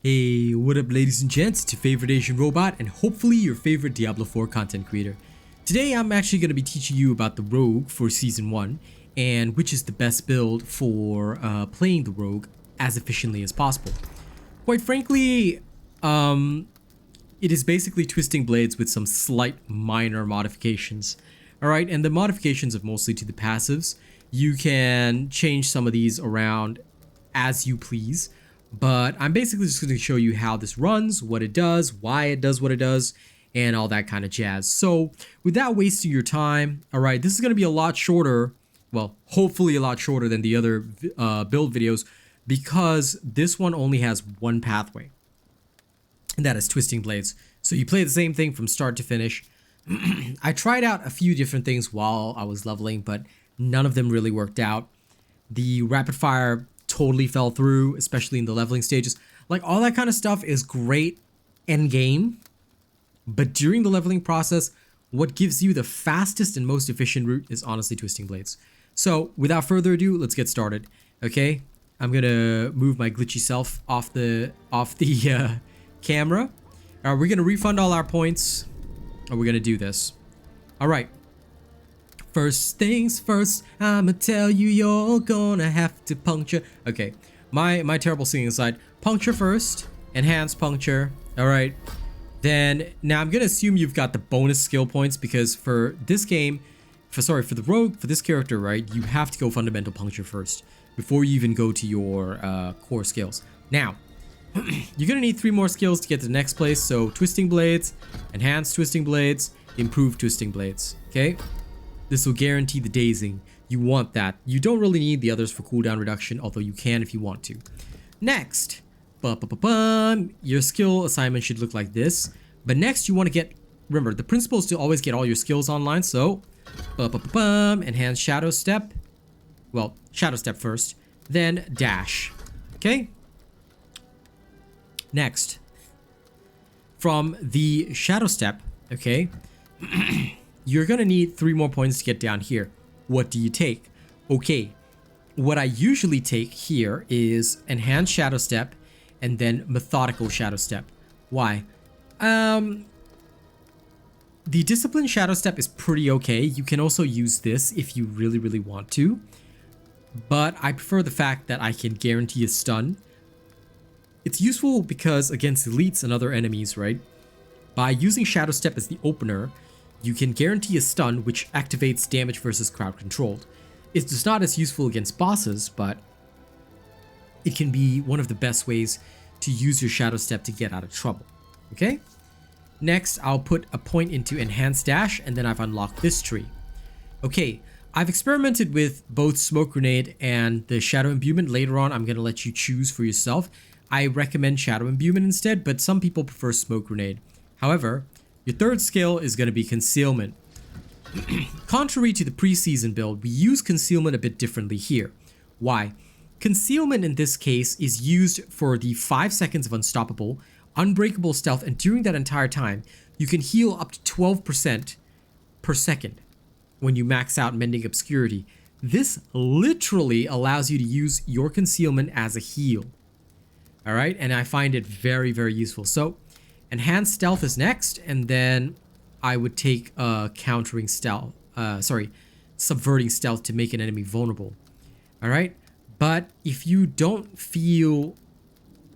Hey, what up ladies and gents, it's your favorite Asian robot and hopefully your favorite Diablo 4 content creator. Today I'm actually going to be teaching you about the rogue for season 1 and which is the best build for playing the rogue as efficiently as possible. Quite frankly, it is basically twisting blades with some slight minor modifications. Alright, and the modifications are mostly to the passives. You can change some of these around as you please. But I'm basically just going to show you how this runs, what it does, why it does what it does, and all that kind of jazz. So without wasting your time, all right, this is going to be a lot shorter, well, hopefully a lot shorter than the other build videos, because this one only has one pathway, and that is twisting blades. So you play the same thing from start to finish. I tried out a few different things while I was leveling, but none of them really worked out. The rapid fire totally fell through, especially in the leveling stages. Like, all that kind of stuff is great end game, but during the leveling process, what gives you the fastest and most efficient route is honestly twisting blades. So without further ado, let's get started. Okay, I'm gonna move my glitchy self off the camera. We're gonna refund all our points, and we're gonna do this. All right. First things first, I'ma tell you you're gonna have to puncture. Okay, my terrible singing aside, puncture first, enhance puncture. All right, then now I'm gonna assume you've got the bonus skill points because for this game, for the rogue, for this character, right, you have to go fundamental puncture first before you even go to your core skills. Now, you're gonna need 3 more skills to get to the next place. So twisting blades, enhanced twisting blades, improved twisting blades. Okay. This will guarantee the dazing. You want that. You don't really need the others for cooldown reduction, although you can if you want to. Next, your skill assignment should look like this. But next you want to get, remember, the principle is to always get all your skills online. So, enhance shadow step. Well, shadow step first, then dash. Okay? Next, from the shadow step, okay, you're gonna need 3 more points to get down here. What do you take? Okay, what I usually take here is enhanced shadow step and then methodical shadow step. Why? The disciplined shadow step is pretty okay. You can also use this if you really want to, but I prefer the fact that I can guarantee a stun. It's useful because against elites and other enemies, right? By using shadow step as the opener, you can guarantee a stun which activates damage versus crowd controlled. It's not as useful against bosses, but it can be one of the best ways to use your shadow step to get out of trouble. Okay? Next, I'll put a point into enhanced dash, and then I've unlocked this tree. Okay, I've experimented with both smoke grenade and the shadow imbuement. Later on, I'm going to let you choose for yourself. I recommend shadow imbuement instead, but some people prefer smoke grenade. However, your third skill is going to be concealment. Contrary to the preseason build, we use concealment a bit differently here. Why? Concealment in this case is used for the 5 seconds of unstoppable, unbreakable stealth, and during that entire time, you can heal up to 12% per second when you max out Mending Obscurity. This literally allows you to use your concealment as a heal. Alright, and I find it very useful. So, enhanced stealth is next, and then I would take countering stealth. Subverting stealth to make an enemy vulnerable. All right, but if you don't feel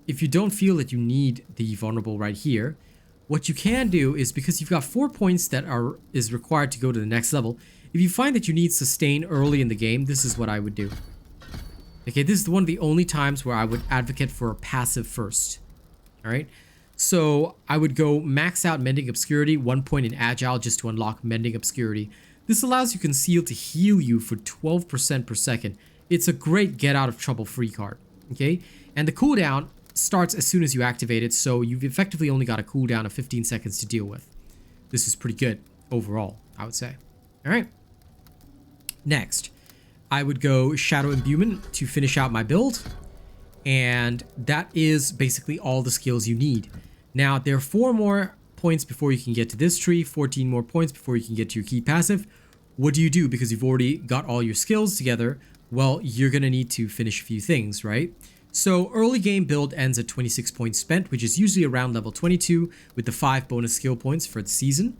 that you need the vulnerable right here, what you can do is, because you've got 4 points that is required to go to the next level. If you find that you need sustain early in the game, this is what I would do. Okay, this is one of the only times where I would advocate for a passive first. All right. So I would go max out Mending Obscurity, 1 point in Agile just to unlock Mending Obscurity. This allows you Conceal to heal you for 12% per second. It's a great get out of trouble free card, okay? And the cooldown starts as soon as you activate it, so you've effectively only got a cooldown of 15 seconds to deal with. This is pretty good overall, I would say. All right. Next, I would go Shadow Imbuement to finish out my build. And that is basically all the skills you need. Now, there are 4 more points before you can get to this tree, 14 more points before you can get to your key passive. What do you do? Because you've already got all your skills together, well, you're going to need to finish a few things, right? So early game build ends at 26 points spent, which is usually around level 22 with the 5 bonus skill points for the season.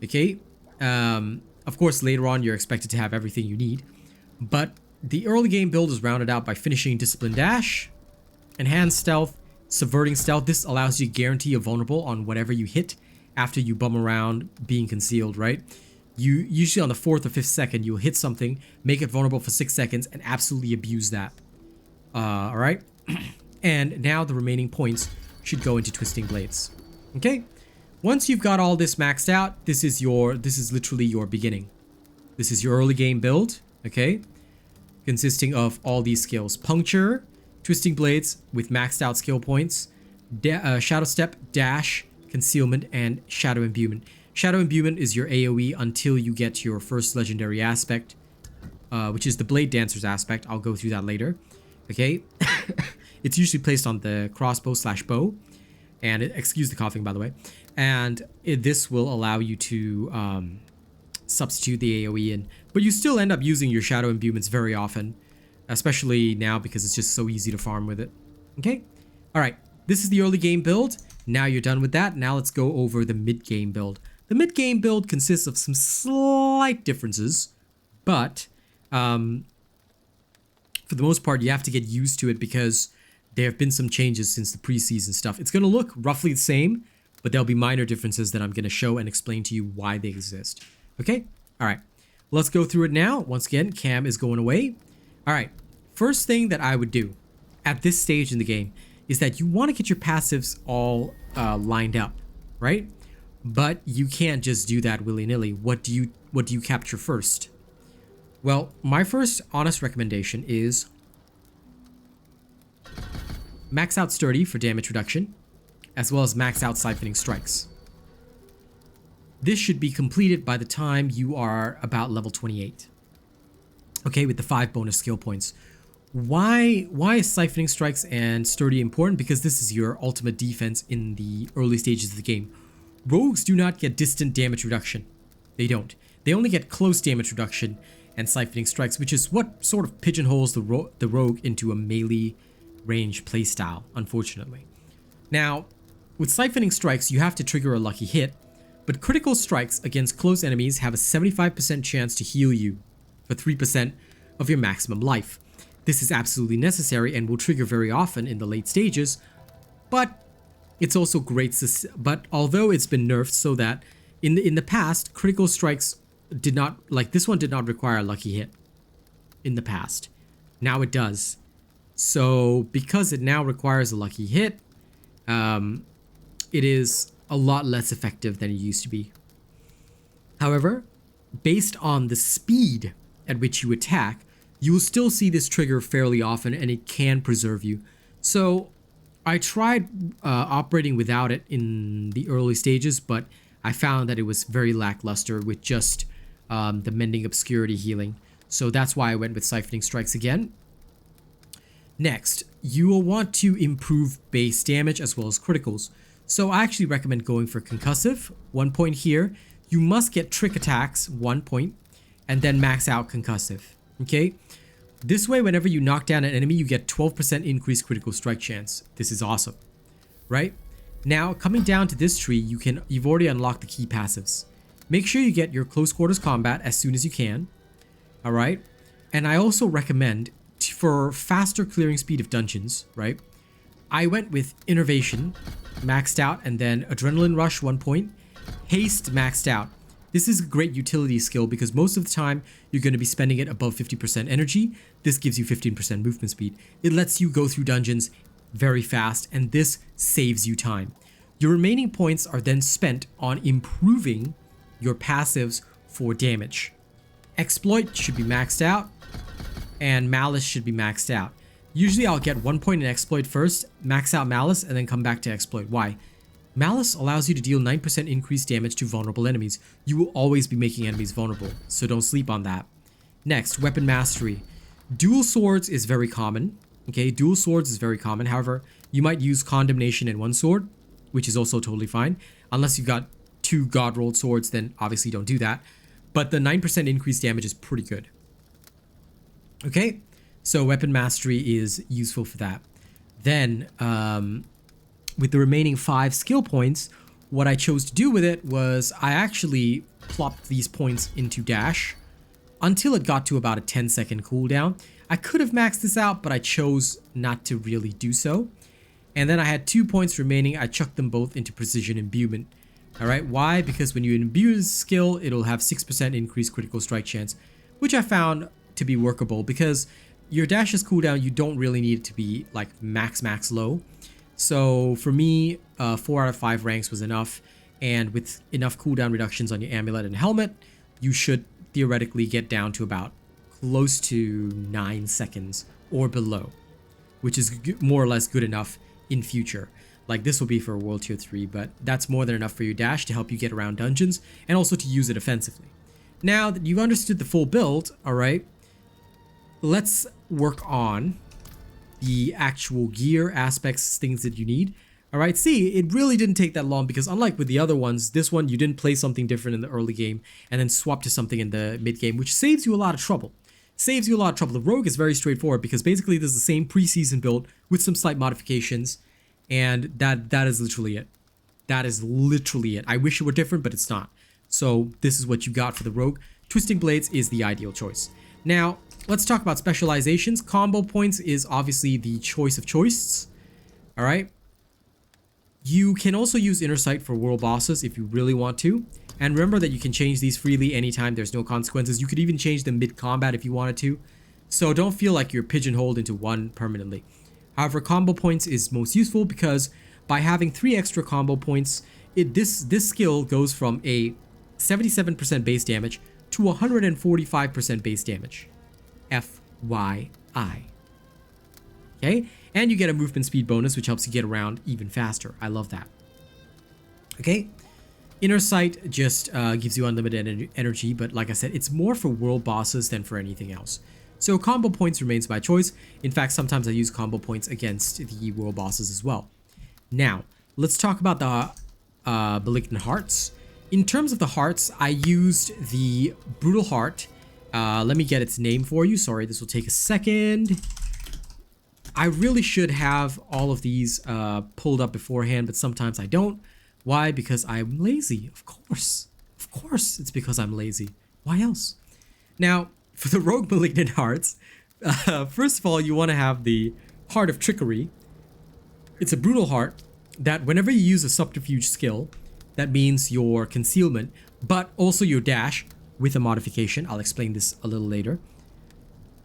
Okay. Of course, later on, you're expected to have everything you need. But the early game build is rounded out by finishing Discipline Dash, Enhanced Stealth, Subverting Stealth. This allows you to guarantee you're vulnerable on whatever you hit after you bum around being concealed, right? You usually on the 4th or 5th second, you'll hit something, make it vulnerable for 6 seconds, and absolutely abuse that. Alright? And now the remaining points should go into Twisting Blades. Okay? Once you've got all this maxed out, this is literally your beginning. This is your early game build, okay? Consisting of all these skills. Puncture, Twisting Blades with maxed out skill points, Shadow Step, Dash, Concealment, and Shadow Imbuement. Shadow Imbuement is your AoE until you get your first legendary aspect, which is the Blade Dancer's aspect. I'll go through that later. Okay? It's usually placed on the crossbow/bow. And excuse the coughing, by the way. And this will allow you to substitute the AoE in. But you still end up using your Shadow Imbuements very often. Especially now because it's just so easy to farm with it. Okay? Alright. This is the early game build. Now you're done with that. Now let's go over the mid-game build. The mid-game build consists of some slight differences. But for the most part, you have to get used to it because there have been some changes since the preseason stuff. It's going to look roughly the same, but there'll be minor differences that I'm going to show and explain to you why they exist. Okay? All right. Let's go through it now. Once again, Cam is going away. All right. First thing that I would do at this stage in the game is that you want to get your passives all lined up, right? But you can't just do that willy-nilly. What do you capture first? Well, my first honest recommendation is max out Sturdy for damage reduction, as well as max out Siphoning Strikes. This should be completed by the time you are about level 28. Okay, with the 5 bonus skill points. Why is Siphoning Strikes and Sturdy important? Because this is your ultimate defense in the early stages of the game. Rogues do not get distant damage reduction. They don't. They only get close damage reduction and Siphoning Strikes, which is what sort of pigeonholes the rogue into a melee range playstyle, unfortunately. Now, with Siphoning Strikes, you have to trigger a lucky hit, but critical strikes against close enemies have a 75% chance to heal you for 3% of your maximum life. This is absolutely necessary and will trigger very often in the late stages, but it's also great. But although it's been nerfed so that in the past, critical strikes did not, like this one did not require a lucky hit in the past. Now it does. So because it now requires a lucky hit, it is a lot less effective than it used to be. However, based on the speed at which you attack, you will still see this trigger fairly often and it can preserve you. So I tried operating without it in the early stages, but I found that it was very lackluster with just the Mending Obscurity healing. So that's why I went with Siphoning Strikes again. Next, you will want to improve base damage as well as criticals. So I actually recommend going for Concussive, 1 point here. You must get Trick Attacks, 1 point, and then max out Concussive, okay? This way, whenever you knock down an enemy, you get 12% increased critical strike chance. This is awesome, right? Now, coming down to this tree, you've already unlocked the key passives. Make sure you get your close quarters combat as soon as you can, all right? And I also recommend for faster clearing speed of dungeons, right? I went with Innervation, maxed out, and then Adrenaline Rush, 1 point. Haste, maxed out. This is a great utility skill because most of the time you're going to be spending it above 50% energy. This gives you 15% movement speed. It lets you go through dungeons very fast, and this saves you time. Your remaining points are then spent on improving your passives for damage. Exploit should be maxed out, and Malice should be maxed out. Usually I'll get 1 point in Exploit first, max out Malice, and then come back to Exploit. Why? Malice allows you to deal 9% increased damage to vulnerable enemies. You will always be making enemies vulnerable, so don't sleep on that. Next, Weapon Mastery. Dual Swords is very common. Okay, Dual Swords is very common. However, you might use Condemnation in one sword, which is also totally fine. Unless you've got 2 God-rolled swords, then obviously don't do that. But the 9% increased damage is pretty good. Okay, so Weapon Mastery is useful for that. Then, with the remaining 5 skill points, what I chose to do with it was I actually plopped these points into dash until it got to about a 10-second cooldown. I could have maxed this out, but I chose not to really do so. And then I had 2 points remaining. I chucked them both into precision imbuement. Alright, why? Because when you imbue this skill, it'll have 6% increased critical strike chance, which I found to be workable because your dash's cooldown, you don't really need it to be like max low. So for me, 4 out of 5 ranks was enough, and with enough cooldown reductions on your amulet and helmet, you should theoretically get down to about close to 9 seconds or below, which is more or less good enough in future. Like this will be for World Tier 3, but that's more than enough for your dash to help you get around dungeons and also to use it offensively. Now that you've understood the full build, alright, let's work on the actual gear aspects, things that you need. Alright, see, it really didn't take that long because unlike with the other ones, this one you didn't play something different in the early game and then swap to something in the mid game, which saves you a lot of trouble. Saves you a lot of trouble. The rogue is very straightforward because basically this is the same preseason build with some slight modifications, and that is literally it. That is literally it. I wish it were different, but it's not. So this is what you got for the rogue. Twisting Blades is the ideal choice. Now, let's talk about specializations. Combo points is obviously the choice of choices. Alright. You can also use Inner Sight for world bosses if you really want to. And remember that you can change these freely anytime. There's no consequences. You could even change them mid-combat if you wanted to. So don't feel like you're pigeonholed into one permanently. However, combo points is most useful because by having 3 extra combo points, this skill goes from a 77% base damage to 145% base damage. FYI. Okay? And you get a movement speed bonus, which helps you get around even faster. I love that. Okay? Inner Sight just gives you unlimited energy, but like I said, it's more for world bosses than for anything else. So combo points remains my choice. In fact, sometimes I use combo points against the world bosses as well. Now, let's talk about the Malignant Hearts. In terms of the hearts, I used the Brutal Heart. Let me get its name for you. Sorry, this will take a second. I really should have all of these pulled up beforehand, but sometimes I don't. Why? Because I'm lazy. Of course. Of course it's because I'm lazy. Why else? Now, for the Rogue Malignant Hearts, first of all, you want to have the Heart of Trickery. It's a brutal heart that whenever you use a subterfuge skill, that means your concealment, but also your dash with a modification. I'll explain this a little later.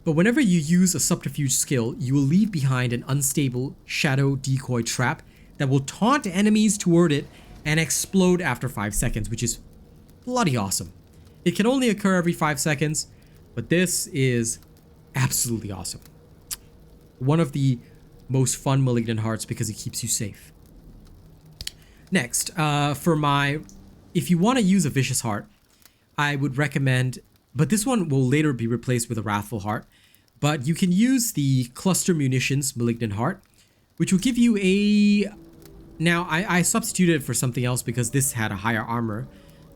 But whenever you use a subterfuge skill, you will leave behind an unstable shadow decoy trap that will taunt enemies toward it and explode after 5 seconds, which is bloody awesome. It can only occur every 5 seconds, but this is absolutely awesome. One of the most fun Malignant Hearts because it keeps you safe. Next, if you want to use a Vicious Heart, I would recommend, but this one will later be replaced with a Wrathful Heart, but you can use the Cluster Munitions Malignant Heart, which will give you a... Now, I substituted it for something else because this had a higher armor.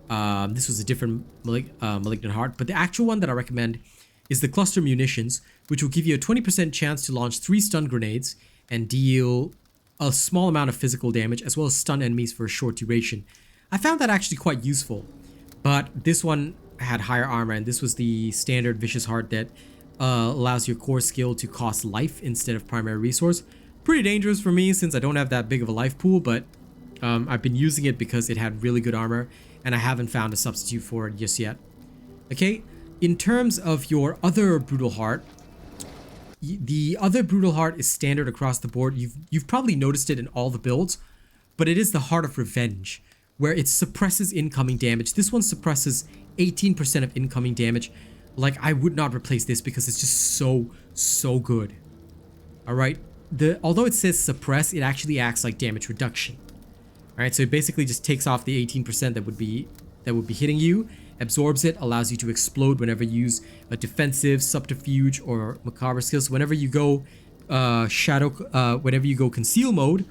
This was a different Malignant Heart, but the actual one that I recommend is the Cluster Munitions, which will give you a 20% chance to launch 3 stun grenades and deal a small amount of physical damage, as well as stun enemies for a short duration. I found that actually quite useful, but this one had higher armor, and this was the standard Vicious Heart that allows your core skill to cost life instead of primary resource. Pretty dangerous for me since I don't have that big of a life pool, but I've been using it because it had really good armor, and I haven't found a substitute for it just yet. Okay, in terms of your other Brutal Heart, the other Brutal Heart is standard across the board. You've probably noticed it in all the builds, but it is the Heart of Revenge, where it suppresses incoming damage. This one suppresses 18% of incoming damage. Like, I would not replace this because it's just so good. Alright, although it says suppress, it actually acts like damage reduction. Alright, so it basically just takes off the 18% that would be hitting you, absorbs it, allows you to explode whenever you use a defensive, subterfuge, or macabre skill. So whenever you go whenever you go conceal mode,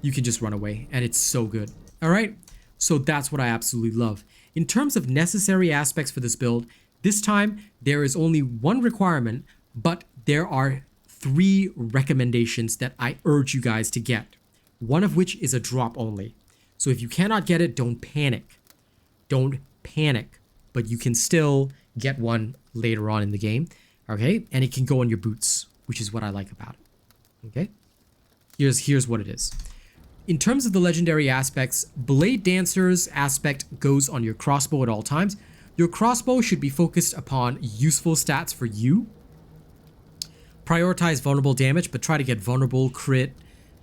you can just run away, and it's so good. Alright, so that's what I absolutely love. In terms of necessary aspects for this build, this time there is only one requirement, but there are 3 recommendations that I urge you guys to get. One of which is a drop only. So if you cannot get it, don't panic. Don't panic. But you can still get one later on in the game. Okay? And it can go on your boots, which is what I like about it. Okay? Here's what it is. In terms of the legendary aspects, Blade Dancer's aspect goes on your crossbow at all times. Your crossbow should be focused upon useful stats for you. Prioritize vulnerable damage, but try to get vulnerable, crit,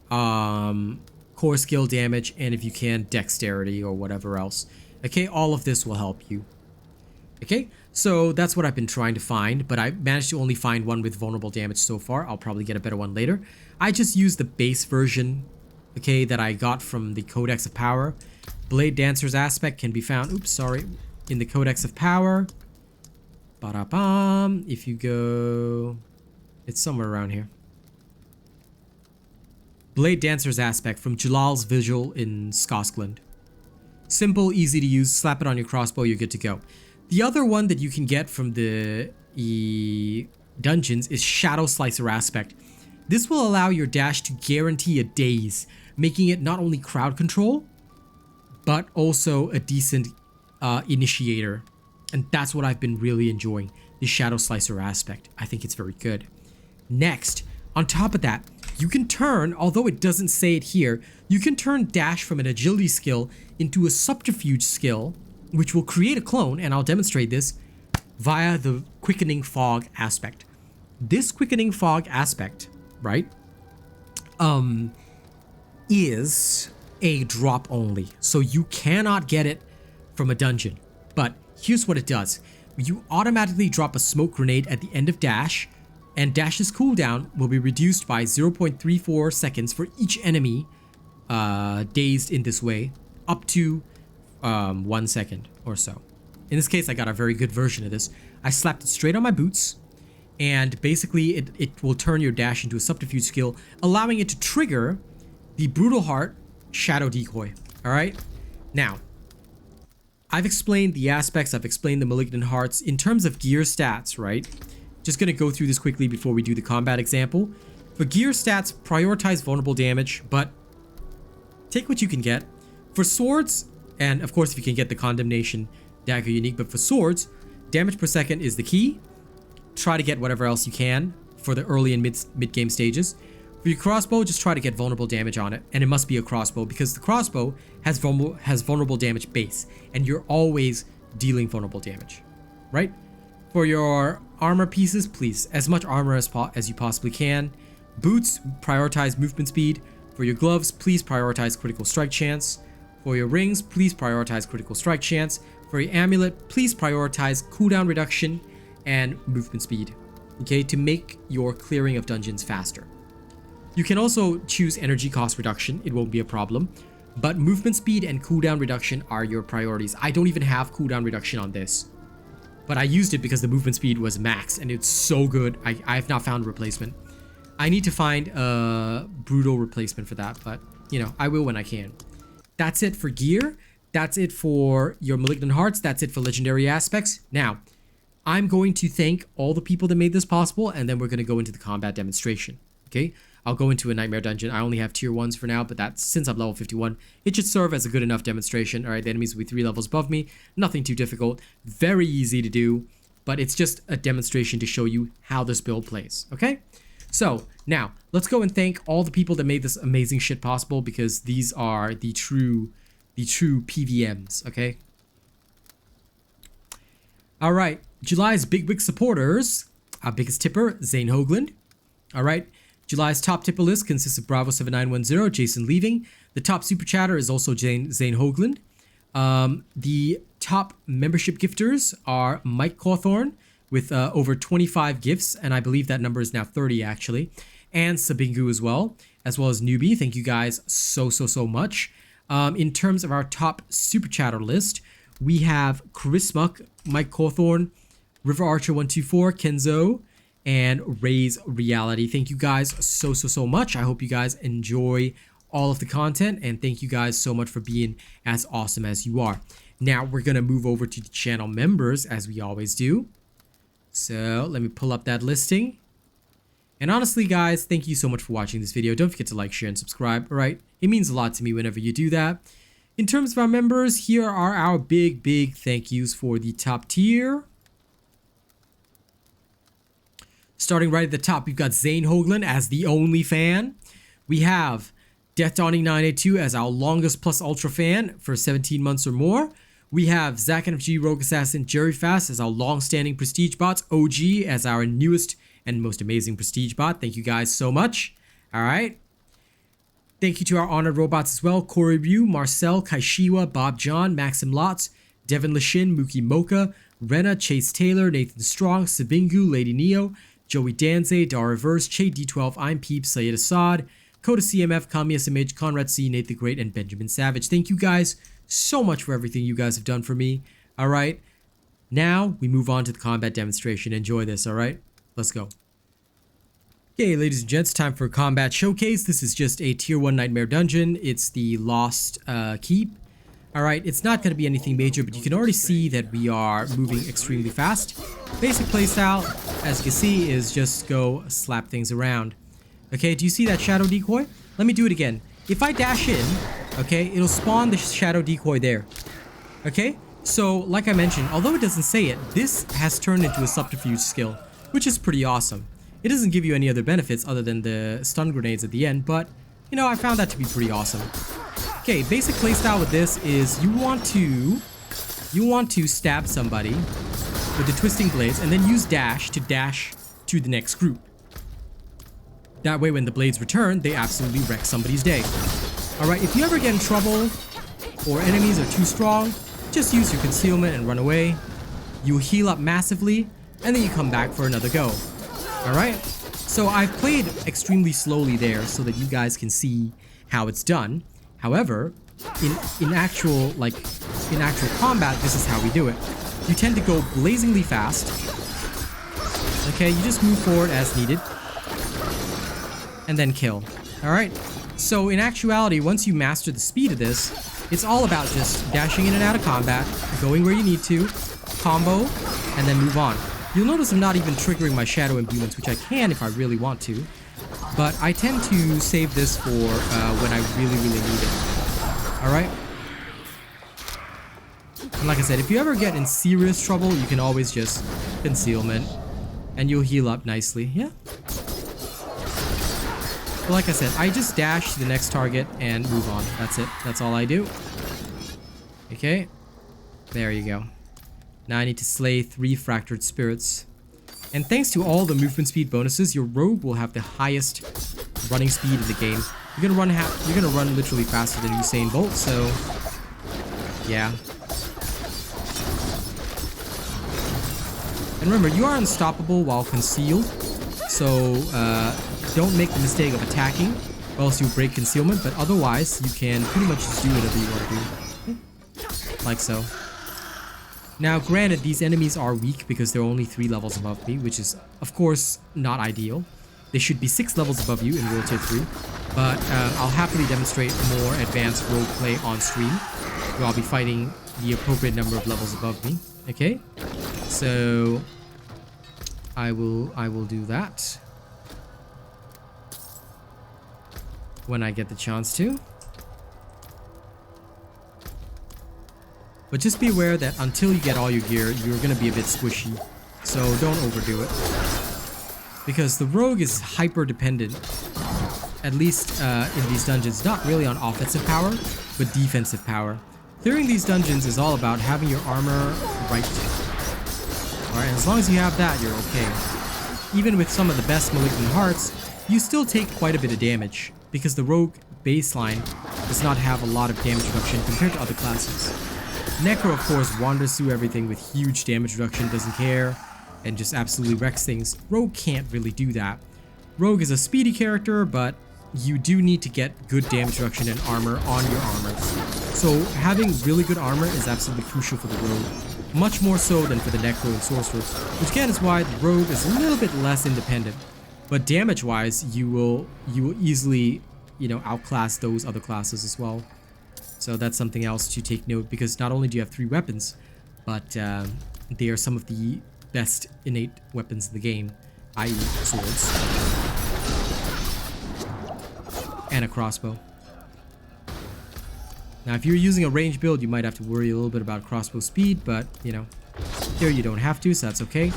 core skill damage, and if you can, dexterity or whatever else. Okay, all of this will help you. Okay, so that's what I've been trying to find, but I managed to only find one with vulnerable damage so far. I'll probably get a better one later. I just used the base version, okay, that I got from the Codex of Power. Blade Dancer's aspect can be found, in the Codex of Power. Ba-da-bam. If you go, it's somewhere around here. Blade Dancer's aspect from Jalal's Vigil in Skoskland. Simple, easy to use, slap it on your crossbow, you're good to go. The other one that you can get from the dungeons is Shadow Slicer aspect. This will allow your dash to guarantee a daze, making it not only crowd control, but also a decent initiator. And that's what I've been really enjoying, the Shadow Slicer aspect. I think it's very good. Next, on top of that, you can turn, although it doesn't say it here, you can turn dash from an agility skill into a subterfuge skill, which will create a clone, and I'll demonstrate this via the Quickening Fog aspect. This Quickening Fog aspect, right, is a drop only, so you cannot get it from a dungeon. But here's what it does. You automatically drop a smoke grenade at the end of dash, and dash's cooldown will be reduced by 0.34 seconds for each enemy dazed in this way, up to 1 second or so. In this case, I got a very good version of this. I slapped it straight on my boots, and basically it will turn your dash into a subterfuge skill, allowing it to trigger the Brutal Heart Shadow Decoy. Alright? Now, I've explained the aspects, I've explained the Malignant Hearts. In terms of gear stats, right? Just gonna go through this quickly before we do the combat example. For gear stats, prioritize vulnerable damage, but take what you can get. For swords, and of course if you can get the Condemnation Dagger unique, but for swords, damage per second is the key. Try to get whatever else you can for the early and mid-game stages. For your crossbow, just try to get vulnerable damage on it, and it must be a crossbow because the crossbow has vulnerable damage base, and you're always dealing vulnerable damage, right? For your armor pieces, please, as much armor as you possibly can. Boots, prioritize movement speed. For your gloves, please prioritize critical strike chance. For your rings, please prioritize critical strike chance. For your amulet, please prioritize cooldown reduction and movement speed, okay, to make your clearing of dungeons faster. You can also choose energy cost reduction, it won't be a problem, but movement speed and cooldown reduction are your priorities. I don't even have cooldown reduction on this, but I used it because the movement speed was max and it's so good. I have not found a replacement. I need to find a brutal replacement for that, but you know, I will when I can. That's it for gear. That's it for your Malignant Hearts. That's it for legendary aspects. Now, I'm going to thank all the people that made this possible, and then we're going to go into the combat demonstration. Okay, I'll go into a nightmare dungeon. I only have tier 1s for now, but that's since I'm level 51, it should serve as a good enough demonstration. All right, the enemies will be 3 levels above me. Nothing too difficult. Very easy to do, but it's just a demonstration to show you how this build plays. Okay, so now let's go and thank all the people that made this amazing shit possible, because these are the true PVMs. Okay. All right, July's big wig supporters. Our biggest tipper, Zane Hoagland. All right. July's top tipper list consists of Bravo7910, Jason Leaving. The top super chatter is also Zane Hoagland. The top membership gifters are Mike Cawthorn with over 25 gifts, and I believe that number is now 30 actually, and Sabingu as well as Newbie. Thank you guys so much. In terms of our top super chatter list, we have Chris Muck, Mike Cawthorn, River Archer 124, Kenzo, and Ray's Reality. Thank you guys so much. I hope you guys enjoy all of the content, and thank you guys so much for being as awesome as you are. Now we're gonna move over to the channel members as we always do. So let me pull up that listing. And honestly, guys, thank you so much for watching this video. Don't forget to like, share, and subscribe, alright? It means a lot to me whenever you do that. In terms of our members, here are our big thank yous for the top tier. Starting right at the top, we've got Zane Hoagland as the only fan. We have Death Dawning 982 as our longest plus ultra fan for 17 months or more. We have Zach NFG Rogue Assassin Jerry Fast as our long-standing prestige bots. OG as our newest and most amazing prestige bot. Thank you guys so much. All right. Thank you to our honored robots as well. Corey Ryu, Marcel, Kaishiwa, Bob John, Maxim Lotz, Devin Lashin, Mookie Mocha, Rena, Chase Taylor, Nathan Strong, Sabingu, Lady Neo, Joey Danze, Dar Reverse, Che D12, I'm Peep, Sayed Assad, Coda CMF, Kami SMH, Conrad C, Nate the Great, and Benjamin Savage. Thank you guys so much for everything you guys have done for me. All right. Now we move on to the combat demonstration. Enjoy this. All right. Let's go. Okay, ladies and gents, time for a combat showcase. This is just a tier 1 nightmare dungeon. It's the Lost Keep. Alright, it's not going to be anything major, but you can already see that we are moving extremely fast. Basic playstyle, as you can see, is just go slap things around. Okay, do you see that shadow decoy? Let me do it again. If I dash in, okay, it'll spawn the shadow decoy there. Okay, so like I mentioned, although it doesn't say it, this has turned into a subterfuge skill, which is pretty awesome. It doesn't give you any other benefits other than the stun grenades at the end, but, you know, I found that to be pretty awesome. Okay, basic playstyle with this is you want to stab somebody with the twisting blades and then use dash to the next group. That way when the blades return, they absolutely wreck somebody's day. Alright, if you ever get in trouble or enemies are too strong, just use your concealment and run away. You heal up massively, and then you come back for another go. Alright, so I've played extremely slowly there so that you guys can see how it's done. However, in actual combat, this is how we do it. You tend to go blazingly fast. Okay, you just move forward as needed. And then kill. Alright, so in actuality, once you master the speed of this, it's all about just dashing in and out of combat, going where you need to, combo, and then move on. You'll notice I'm not even triggering my shadow imbuements, which I can if I really want to. But I tend to save this for when I really need it. Alright? And like I said, if you ever get in serious trouble, you can always just concealment. And you'll heal up nicely. Yeah? But like I said, I just dash to the next target and move on. That's it. That's all I do. Okay? There you go. Now I need to slay 3 fractured spirits. And thanks to all the movement speed bonuses, your rogue will have the highest running speed in the game. You're gonna run literally faster than Usain Bolt, so yeah. And remember, you are unstoppable while concealed, so don't make the mistake of attacking, or else you'll break concealment, but otherwise you can pretty much just do whatever you want to do. Like so. Now, granted, these enemies are weak because they're only 3 levels above me, which is, of course, not ideal. They should be 6 levels above you in World Tier 3, but I'll happily demonstrate more advanced role play on stream, where I'll be fighting the appropriate number of levels above me. Okay, so I will do that when I get the chance to. But just be aware that until you get all your gear, you're going to be a bit squishy. So don't overdo it. Because the rogue is hyper dependent, at least in these dungeons, not really on offensive power, but defensive power. Clearing these dungeons is all about having your armor right. Alright, as long as you have that, you're okay. Even with some of the best Malignant hearts, you still take quite a bit of damage, because the rogue baseline does not have a lot of damage reduction compared to other classes. Necro, of course, wanders through everything with huge damage reduction, doesn't care, and just absolutely wrecks things. Rogue can't really do that. Rogue is a speedy character, but you do need to get good damage reduction and armor on your armor. So having really good armor is absolutely crucial for the rogue. Much more so than for the Necro and Sorcerer, which again is why the rogue is a little bit less independent. But damage-wise, you will easily, you know, outclass those other classes as well. So that's something else to take note, because not only do you have 3 weapons, but they are some of the best innate weapons in the game, i.e. swords. and a crossbow. Now, if you're using a range build, you might have to worry a little bit about crossbow speed, but, you know, here you don't have to, so that's okay.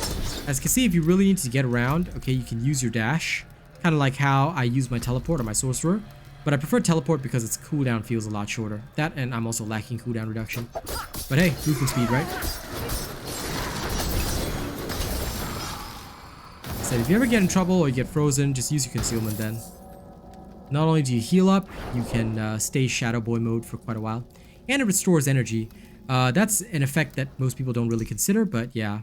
As you can see, if you really need to get around, okay, you can use your dash. Kind of like how I use my teleport on my sorcerer. But I prefer teleport because its cooldown feels a lot shorter. That, and I'm also lacking cooldown reduction. But hey, movement speed, right? So if you ever get in trouble or you get frozen, just use your concealment then. Not only do you heal up, you can stay Shadow Boy mode for quite a while. And it restores energy. That's an effect that most people don't really consider, but yeah.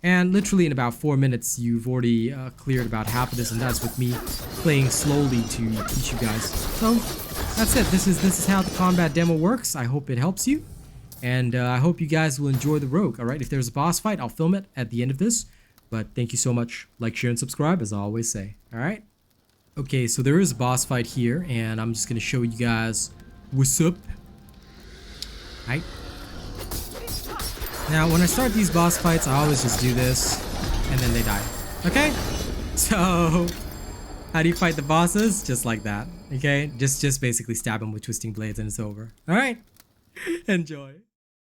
And literally in about 4 minutes, you've already cleared about half of this, and that's with me playing slowly to teach you guys. So that's it. This is how the combat demo works. I hope it helps you, and I hope you guys will enjoy the rogue. All right, if there's a boss fight, I'll film it at the end of this. But thank you so much. Like, share, and subscribe, as I always say. All right. Okay, so there is a boss fight here, and I'm just gonna show you guys what's up. All right. Now, when I start these boss fights, I always just do this, and then they die. Okay? So, how do you fight the bosses? Just like that. Okay? Just basically stab them with twisting blades, and it's over. All right? Enjoy.